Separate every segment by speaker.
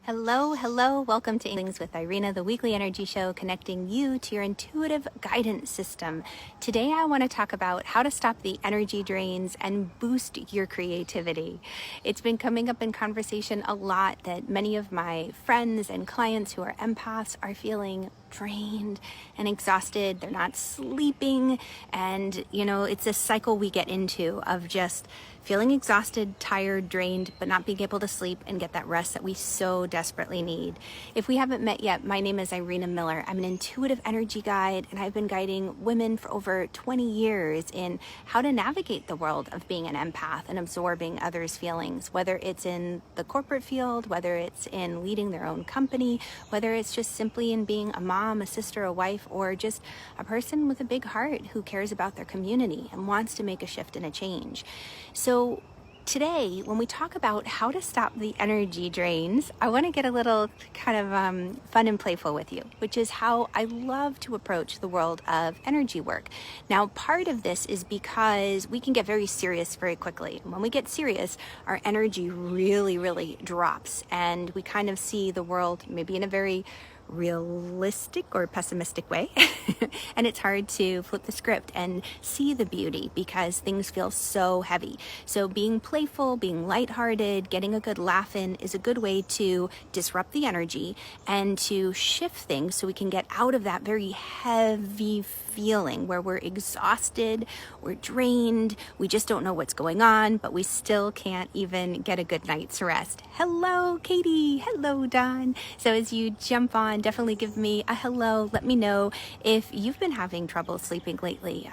Speaker 1: Hello, welcome to Inklings with Irena, the weekly energy show connecting you to your intuitive guidance system. Today I want to talk about how to stop the energy drains and boost your creativity. It's been coming up in conversation a lot that many of my friends and clients who are empaths are feeling drained and exhausted. They're not sleeping, and it's a cycle we get into of just feeling exhausted, tired, drained, but not being able to sleep and get that rest that we so desperately need. If we haven't met yet, my name is Irena Miller. I'm an intuitive energy guide, and I've been guiding women for over 20 years in how to navigate the world of being an empath and absorbing others' feelings, whether it's in the corporate field, whether it's in leading their own company, whether it's just simply in being a mom, a sister, a wife, or just a person with a big heart who cares about their community and wants to make a shift and a change. So today, when we talk about how to stop the energy drains, I want to get a little kind of fun and playful with you, which is how I love to approach the world of energy work. Now, part of this is because we can get very serious very quickly. When we get serious, our energy really drops, and we kind of see the world maybe in a very realistic or pessimistic way. And it's hard to flip the script and see the beauty because things feel so heavy. So being playful, being lighthearted, getting a good laugh in is a good way to disrupt the energy and to shift things so we can get out of that very heavy feeling where we're exhausted, we're drained, we just don't know what's going on, but we still can't even get a good night's rest. Hello, Katie. Hello, Don. So as you jump on, definitely give me a hello. Let me know if you've been having trouble sleeping lately.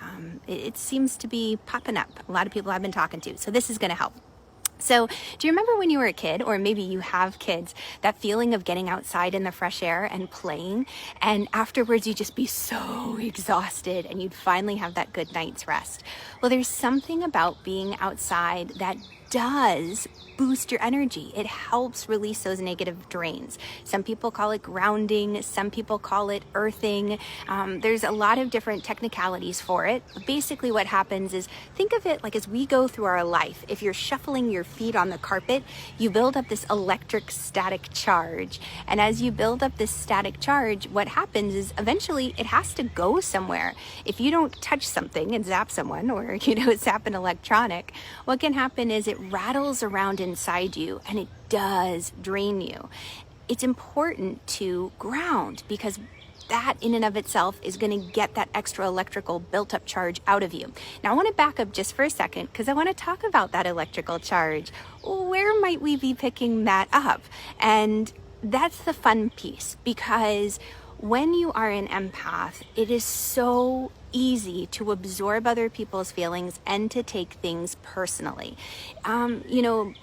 Speaker 1: It seems to be popping up. A lot of people I've been talking to. So this is going to help. So do you remember when you were a kid, or maybe you have kids, that feeling of getting outside in the fresh air and playing, and afterwards you'd just be so exhausted and you'd finally have that good night's rest? Well, there's something about being outside that does boost your energy. It helps release those negative drains. Some people call it grounding. Some people call it earthing. There's a lot of different technicalities for it. But basically what happens is, think of it like as we go through our life, if you're shuffling your feet on the carpet, you build up this electric static charge. And as you build up this static charge, what happens is eventually it has to go somewhere. If you don't touch something and zap someone, or zap an electronic, what can happen is it rattles around inside you and it does drain you. It's important to ground because that in and of itself is going to get that extra electrical built up charge out of you. Now I want to back up just for a second because I want to talk about that electrical charge. Where might we be picking that up? And that's the fun piece, because when you are an empath, it is so easy to absorb other people's feelings and to take things personally.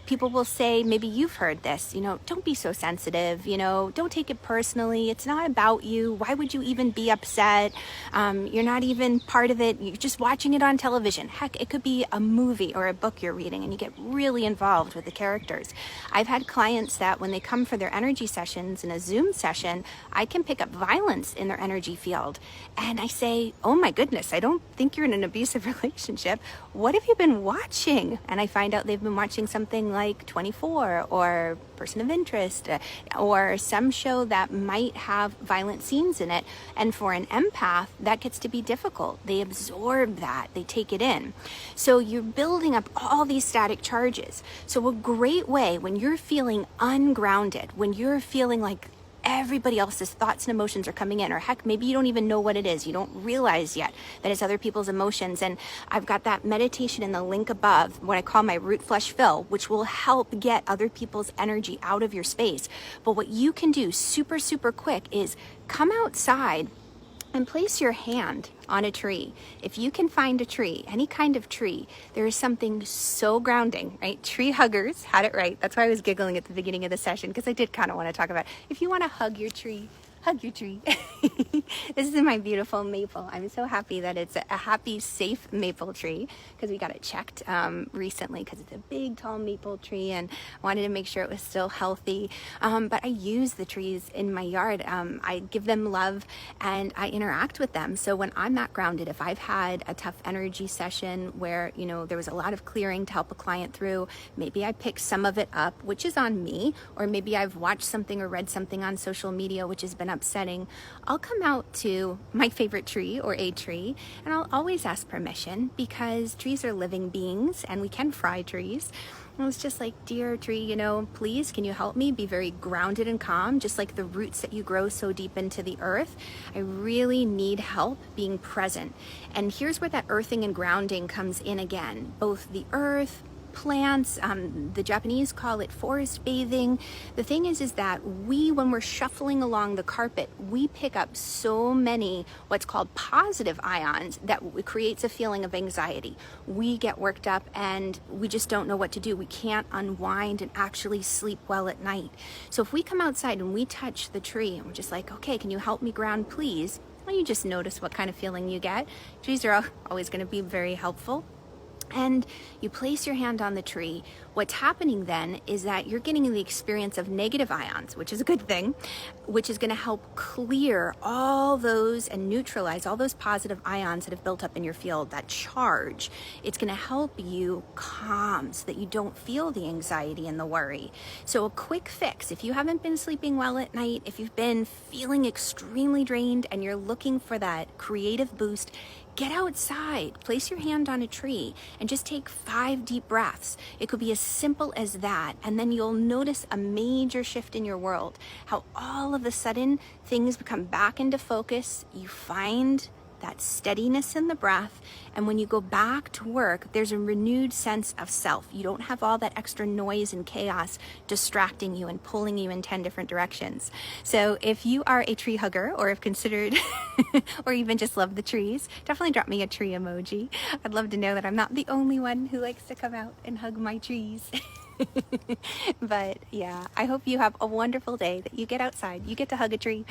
Speaker 1: People will say, maybe you've heard this, don't be so sensitive, don't take it personally. It's not about you. Why would you even be upset? You're not even part of it. You're just watching it on television. Heck, it could be a movie or a book you're reading and you get really involved with the characters. I've had clients that when they come for their energy sessions in a Zoom session, I can pick up violence in their energy field. And I say, oh my goodness, I don't think you're in an abusive relationship. What have you been watching? And I find out they've been watching something like 24 or Person of Interest or some show that might have violent scenes in it. And for an empath, that gets to be difficult. They absorb that, they take it in. So you're building up all these static charges. So a great way when you're feeling ungrounded, when you're feeling like everybody else's thoughts and emotions are coming in, or heck, maybe you don't even know what it is. You don't realize yet that it's other people's emotions. And I've got that meditation in the link above, what I call my root flush fill, which will help get other people's energy out of your space. But what you can do super quick is come outside and place your hand on a tree. If you can find a tree, any kind of tree, there is something so grounding, right? Tree huggers had it right. That's why I was giggling at the beginning of the session, because I did kind of want to talk about it. If you want to hug your tree, Hug your tree. This is my beautiful maple. I'm so happy that it's a happy, safe maple tree because we got it checked recently because it's a big, tall maple tree and I wanted to make sure it was still healthy. But I use the trees in my yard. I give them love and I interact with them. So when I'm not grounded, if I've had a tough energy session where, you know, there was a lot of clearing to help a client through, maybe I pick some of it up, which is on me, or maybe I've watched something or read something on social media which has been upsetting, I'll come out to my favorite tree or a tree and I'll always ask permission because trees are living beings and we can fry trees. And I was just like, dear tree, you know, please, can you help me be very grounded and calm, just like the roots that you grow so deep into the earth? I really need help being present. And here's where that earthing and grounding comes in again. Both the earth, plants, the Japanese call it forest bathing. The thing is that when we're shuffling along the carpet, we pick up so many what's called positive ions that creates a feeling of anxiety. We get worked up and we just don't know what to do. We can't unwind and actually sleep well at night. So if we come outside and we touch the tree and we're just like, okay, can you help me ground, please? Well, you just notice what kind of feeling you get. Trees are always going to be very helpful. And you place your hand on the tree. What's happening then is that you're getting the experience of negative ions, which is a good thing, which is going to help clear all those and neutralize all those positive ions that have built up in your field, that charge. It's going to help you calm so that you don't feel the anxiety and the worry. So a quick fix, if you haven't been sleeping well at night, if you've been feeling extremely drained and you're looking for that creative boost, get outside, place your hand on a tree, and just take 5 deep breaths. It could be as simple as that, and then you'll notice a major shift in your world, how all of a sudden things become back into focus. You find that steadiness in the breath, and when you go back to work, there's a renewed sense of self. You don't have all that extra noise and chaos distracting you and pulling you in 10 different directions. So if you are a tree hugger or have considered or even just love the trees, definitely drop me a tree emoji. I'd love to know that I'm not the only one who likes to come out and hug my trees. But yeah, I hope you have a wonderful day, that you get outside, you get to hug a tree,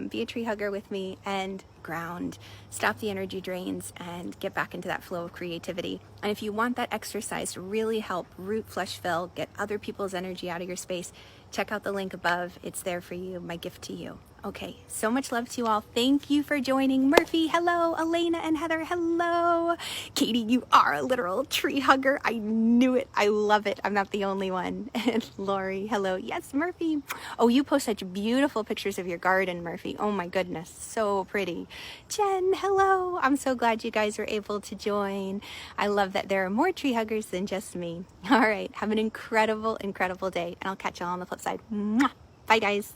Speaker 1: be a tree hugger with me, and ground, stop the energy drains, and get back into that flow of creativity. And if you want that exercise to really help root, flush, fill, get other people's energy out of your space, check out the link above. It's there for you, my gift to you. Okay, so much love to you all. Thank you for joining. Murphy, hello. Elena and Heather, hello. Katie, you are a literal tree hugger. I knew it. I love it. I'm not the only one. And Lori, hello. Yes, Murphy. Oh, you post such beautiful pictures of your garden, Murphy. Oh my goodness, so pretty. Jen, hello. I'm so glad you guys were able to join. I love that there are more tree huggers than just me. All right, have an incredible, incredible day, and I'll catch you all on the flip side. Mwah. Bye, guys.